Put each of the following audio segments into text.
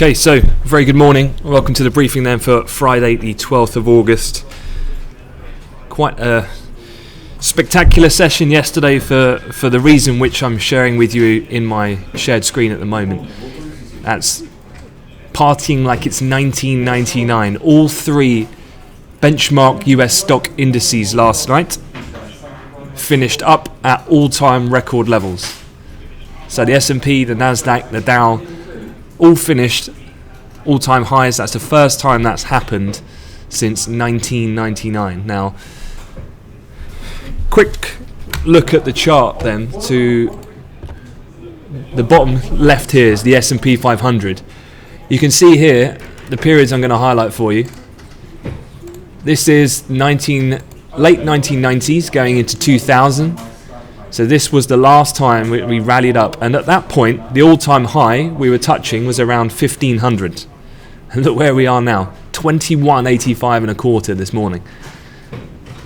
Okay, so very good morning. Welcome to the briefing then for Friday the 12th of August. Quite a spectacular session yesterday for the reason which I'm sharing with you in my shared screen at the moment. That's partying like it's 1999. All three benchmark US stock indices last night finished up at all-time record levels. So the S&P, the Nasdaq, the Dow all finished all-time highs. That's the first time that's happened since 1999. Now, quick look at the chart then. To the bottom left here is the S&P 500. You can see here the periods I'm going to highlight for you. This is late 1990s going into 2000. So this was the last time we rallied up, and at that point the all-time high we were touching was around 1500. And look where we are now, 2185 and a quarter this morning.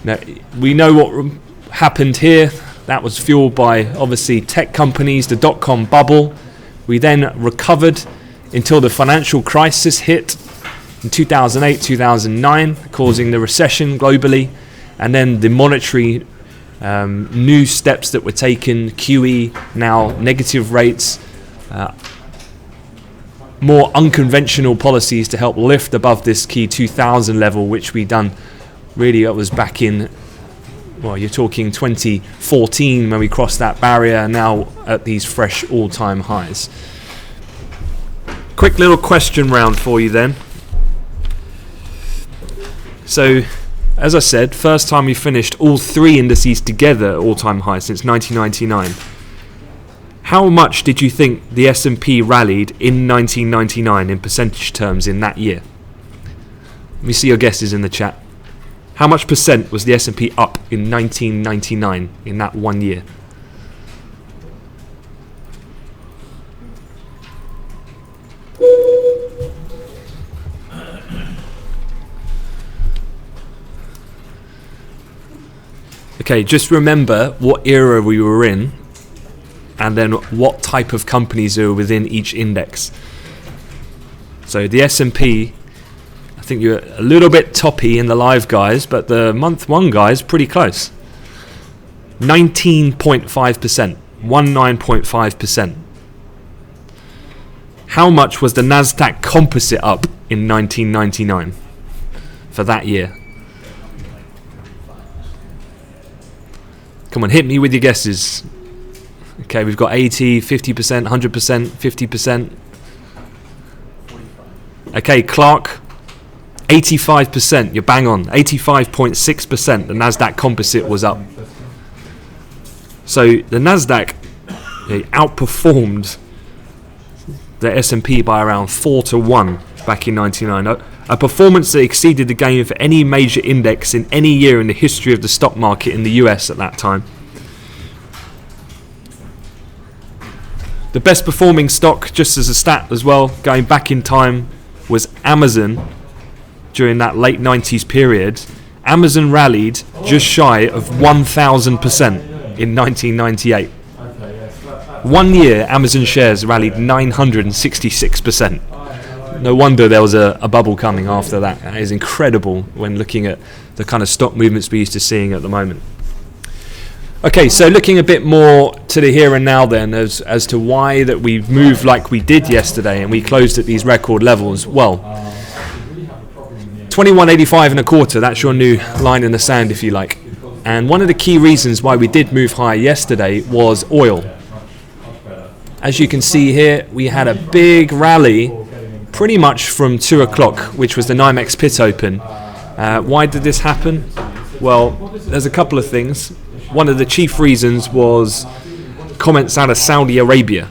Now we know what happened here. That was fueled by obviously tech companies, the dot-com bubble. We then recovered until the financial crisis hit in 2008, 2009, causing the recession globally, and then the monetary new steps that were taken, QE, now negative rates, more unconventional policies to help lift above this key 2000 level, which we done really, that was back in, well, you're talking 2014 when we crossed that barrier, now at these fresh all-time highs. Quick little question round for you then. So, as I said, first time we finished all three indices together at all-time high since 1999. How much did you think the S&P rallied in 1999 in percentage terms in that year? Let me see your guesses in the chat. How much percent was the S&P up in 1999 in that 1 year? Okay, just remember what era we were in and then what type of companies are within each index. So the S&P, I think you're a little bit toppy in the live guys, but the month one guys pretty close. 19.5%, 19.5%. How much was the Nasdaq Composite up in 1999 for that year? Come on, hit me with your guesses. Okay, we've got 80, 50%, 100%, 50%. Okay, Clark, 85%. You're bang on. 85.6%. The Nasdaq Composite was up. So the Nasdaq outperformed the S&P by around 4-1 back in 1999. A performance that exceeded the gain for any major index in any year in the history of the stock market in the US at that time. The best performing stock, just as a stat as well, going back in time, was Amazon during that late 90s period. Amazon rallied just shy of 1,000% in 1998. 1 year, Amazon shares rallied 966%. No wonder there was a bubble coming after that. That is incredible when looking at the kind of stock movements we're used to seeing at the moment. Okay, so looking a bit more to the here and now then as to why that we've moved like we did yesterday and we closed at these record levels. Well, 2185 and a quarter, that's your new line in the sand if you like. And one of the key reasons why we did move higher yesterday was oil. As you can see here, we had a big rally pretty much from 2 o'clock, which was the NYMEX pit open. Why did this happen? Well, there's a couple of things. One of the chief reasons was comments out of Saudi Arabia.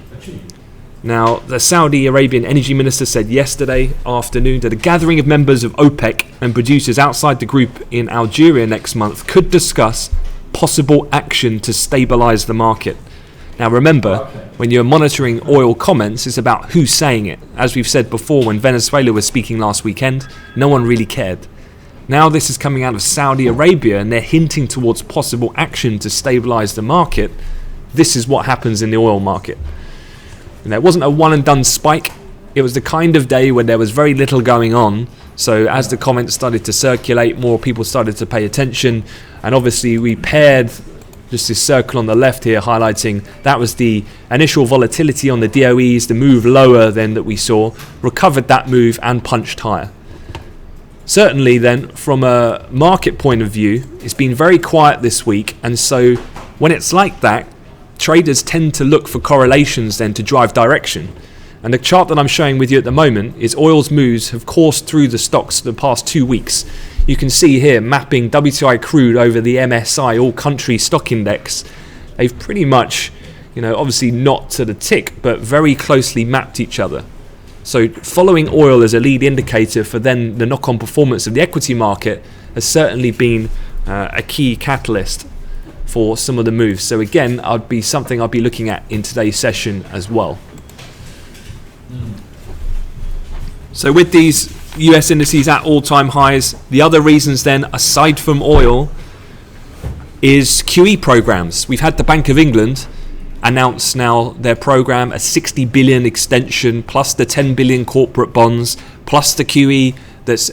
Now, the Saudi Arabian energy minister said yesterday afternoon that a gathering of members of OPEC and producers outside the group in Algeria next month could discuss possible action to stabilize the market. Now remember, when you're monitoring oil comments, it's about who's saying it. As we've said before, when Venezuela was speaking last weekend, no one really cared. Now this is coming out of Saudi Arabia and they're hinting towards possible action to stabilize the market. This is what happens in the oil market. And there wasn't a one and done spike. it was the kind of day when there was very little going on. So as the comments started to circulate, more people started to pay attention. And obviously we paired just this circle on the left here highlighting that was the initial volatility on the DOEs, the move lower than that we saw, recovered that move and punched higher. Certainly then, from a market point of view, it's been very quiet this week, and so when it's like that, traders tend to look for correlations then to drive direction. And the chart that I'm showing with you at the moment is oil's moves have coursed through the stocks the past 2 weeks. You can see here mapping WTI crude over the MSI all country stock index. They've pretty much, obviously not to the tick, but very closely mapped each other. So following oil as a lead indicator for then the knock-on performance of the equity market has certainly been a key catalyst for some of the moves. So again, I'd be looking at in today's session as well. So with these US indices at all-time highs, the other reasons then, aside from oil, is QE programs. We've had the Bank of England announce now their program, a 60 billion extension, plus the 10 billion corporate bonds, plus the QE that's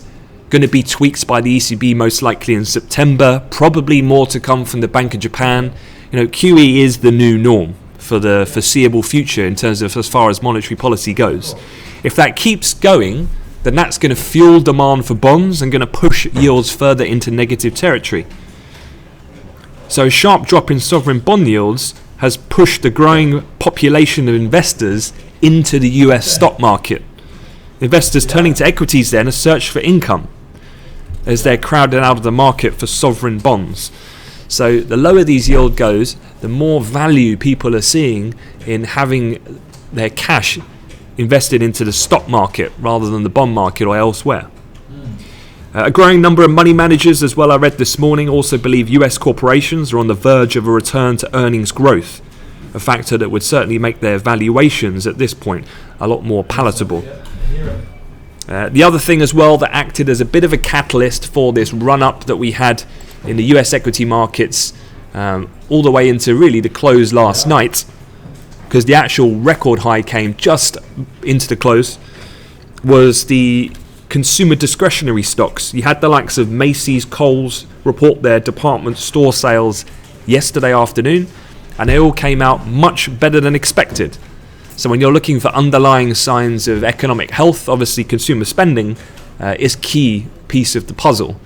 going to be tweaked by the ECB most likely in September, probably more to come from the Bank of Japan. QE is the new norm for the foreseeable future in terms of as far as monetary policy goes. If that keeps going, then that's going to fuel demand for bonds and going to push yields further into negative territory. So a sharp drop in sovereign bond yields has pushed the growing population of investors into the US stock market. Investors turning to equities then, a search for income as they're crowded out of the market for sovereign bonds. So the lower these yield goes, the more value people are seeing in having their cash invested into the stock market rather than the bond market or elsewhere. A growing number of money managers as well, I read this morning, also believe US corporations are on the verge of a return to earnings growth, a factor that would certainly make their valuations at this point a lot more palatable. The other thing as well that acted as a bit of a catalyst for this run-up that we had in the US equity markets all the way into really the close last night, because the actual record high came just into the close, was the consumer discretionary stocks. You had the likes of Macy's, Kohl's report their department store sales yesterday afternoon, and they all came out much better than expected. So when you're looking for underlying signs of economic health, obviously consumer spending is key piece of the puzzle.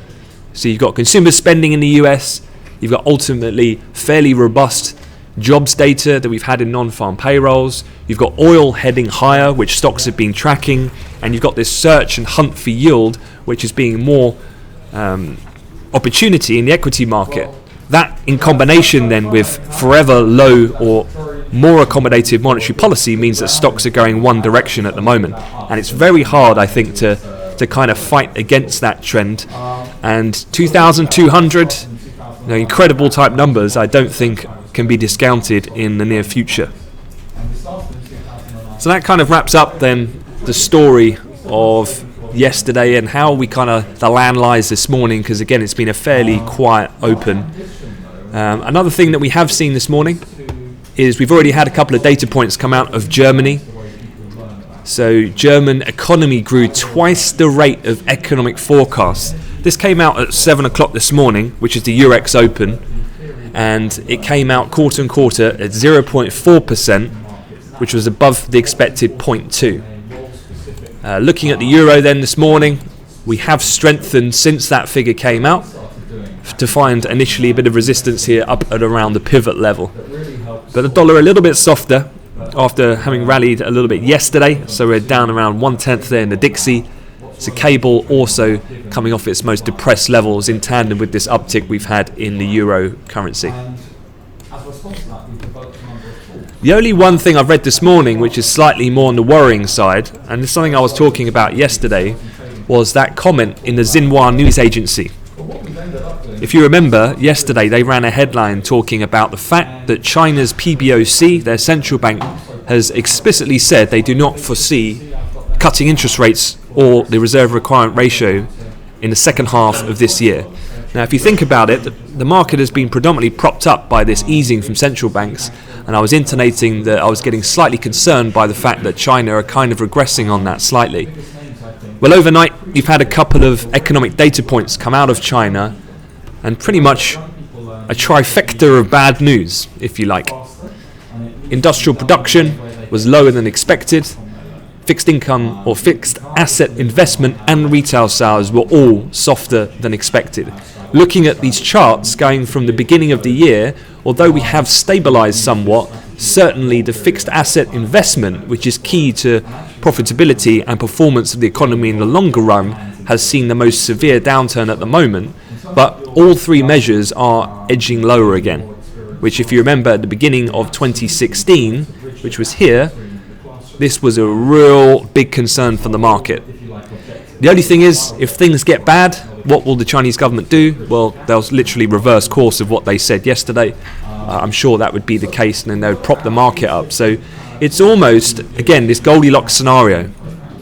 So you've got consumer spending in the US, you've got ultimately fairly robust jobs data that we've had in non-farm payrolls, you've got oil heading higher, which stocks have been tracking, and you've got this search and hunt for yield, which is being more opportunity in the equity market. That in combination then with forever low or more accommodative monetary policy means that stocks are going one direction at the moment, and it's very hard, I think, to kind of fight against that trend. And 2,200 incredible type numbers I don't think can be discounted in the near future. So that kind of wraps up then the story of yesterday and how we the land lies this morning, because again it's been a fairly quiet open. Another thing that we have seen this morning is we've already had a couple of data points come out of Germany. So German economy grew twice the rate of economic forecasts. This came out at 7 o'clock this morning, which is the Eurex Open, and it came out quarter on quarter at 0.4%, which was above the expected 0.2. Looking at the euro then this morning, we have strengthened since that figure came out to find initially a bit of resistance here up at around the pivot level. But the dollar a little bit softer after having rallied a little bit yesterday, so we're down around 1/10 there in the Dixie. So cable also coming off its most depressed levels in tandem with this uptick we've had in the euro currency. The only one thing I've read this morning which is slightly more on the worrying side, and it's something I was talking about yesterday, was that comment in the Xinhua news agency. If you remember, yesterday they ran a headline talking about the fact that China's PBOC, their central bank, has explicitly said they do not foresee cutting interest rates or the reserve requirement ratio in the second half of this year. Now, if you think about it, the market has been predominantly propped up by this easing from central banks. And I was intonating that I was getting slightly concerned by the fact that China are kind of regressing on that slightly. Well, overnight, you've had a couple of economic data points come out of China, and pretty much a trifecta of bad news, if you like. Industrial production was lower than expected. Fixed income or fixed asset investment and retail sales were all softer than expected. Looking at these charts going from the beginning of the year, although we have stabilized somewhat, certainly the fixed asset investment, which is key to profitability and performance of the economy in the longer run, has seen the most severe downturn at the moment. But all three measures are edging lower again, which, if you remember at the beginning of 2016, which was here, this was a real big concern for the market. The only thing is, if things get bad, what will the Chinese government do? Well, they'll literally reverse course of what they said yesterday. I'm sure that would be the case, and then they would prop the market up. So it's almost, again, this Goldilocks scenario.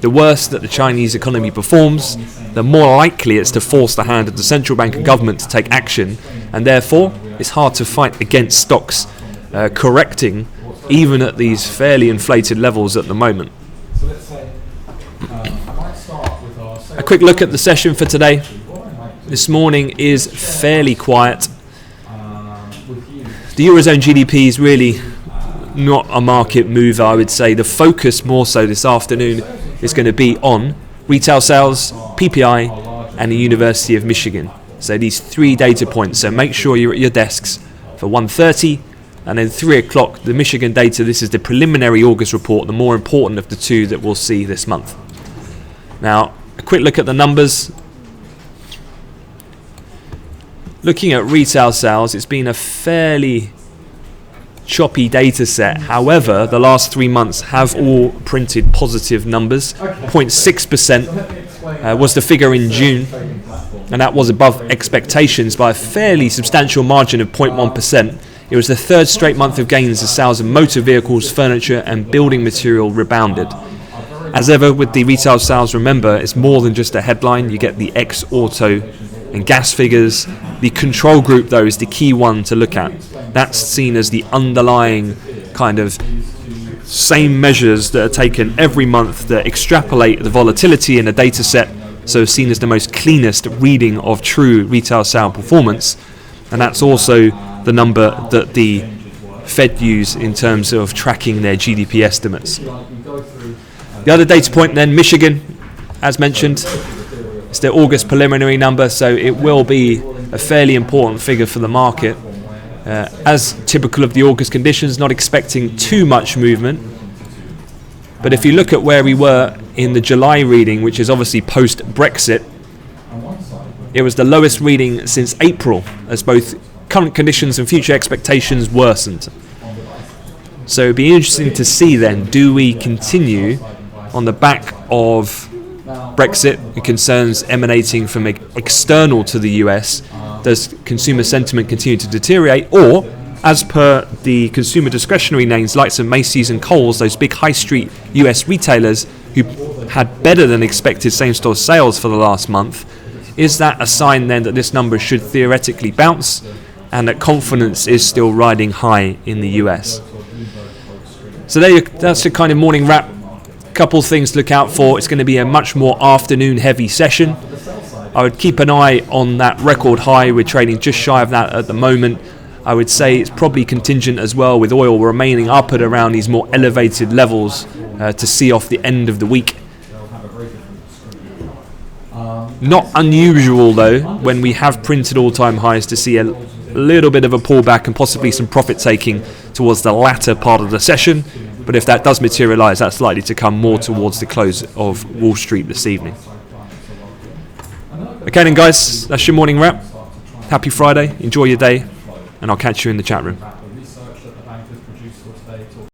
The worse that the Chinese economy performs, the more likely it's to force the hand of the central bank and government to take action, and therefore it's hard to fight against stocks correcting even at these fairly inflated levels at the moment. A quick look at the session for today. This morning is fairly quiet. The Eurozone GDP is really not a market mover, I would say. The focus more so this afternoon is going to be on retail sales, PPI, and the University of Michigan. So these three data points. So make sure you're at your desks for 1:30 and then 3 o'clock. The Michigan data, this is the preliminary August report, the more important of the two that we'll see this month. Now, a quick look at the numbers. Looking at retail sales, it's been a fairly choppy data set. However, the last 3 months have all printed positive numbers. 0.6% was the figure in June, and that was above expectations by a fairly substantial margin of 0.1%. It was the third straight month of gains as sales of motor vehicles, furniture and building material rebounded. As ever with the retail sales, remember, it's more than just a headline. You get the ex-auto and gas figures. The control group, though, is the key one to look at. That's seen as the underlying kind of same measures that are taken every month that extrapolate the volatility in a data set, so seen as the most cleanest reading of true retail sale performance. And that's also the number that the Fed use in terms of tracking their GDP estimates. The other data point then, Michigan, as mentioned, it's the August preliminary number, so it will be a fairly important figure for the market. As typical of the August conditions, not expecting too much movement. But if you look at where we were in the July reading, which is obviously post-Brexit, it was the lowest reading since April, as both current conditions and future expectations worsened. So it'd be interesting to see then, do we continue on the back of Brexit and concerns emanating from external to the US? Does consumer sentiment continue to deteriorate? Or, as per the consumer discretionary names like some Macy's and Kohl's, those big high street US retailers who had better than expected same-store sales for the last month, is that a sign then that this number should theoretically bounce and that confidence is still riding high in the US? So that's the kind of morning wrap. Couple things to look out for. It's going to be a much more afternoon heavy session. I would keep an eye on that record high. We're trading just shy of that at the moment. I would say it's probably contingent as well with oil remaining up at around these more elevated levels to see off the end of the week. Not unusual though when we have printed all-time highs to see a little bit of a pullback and possibly some profit taking towards the latter part of the session. But if that does materialise, that's likely to come more towards the close of Wall Street this evening. Okay then guys, that's your morning wrap. Happy Friday, enjoy your day, and I'll catch you in the chat room.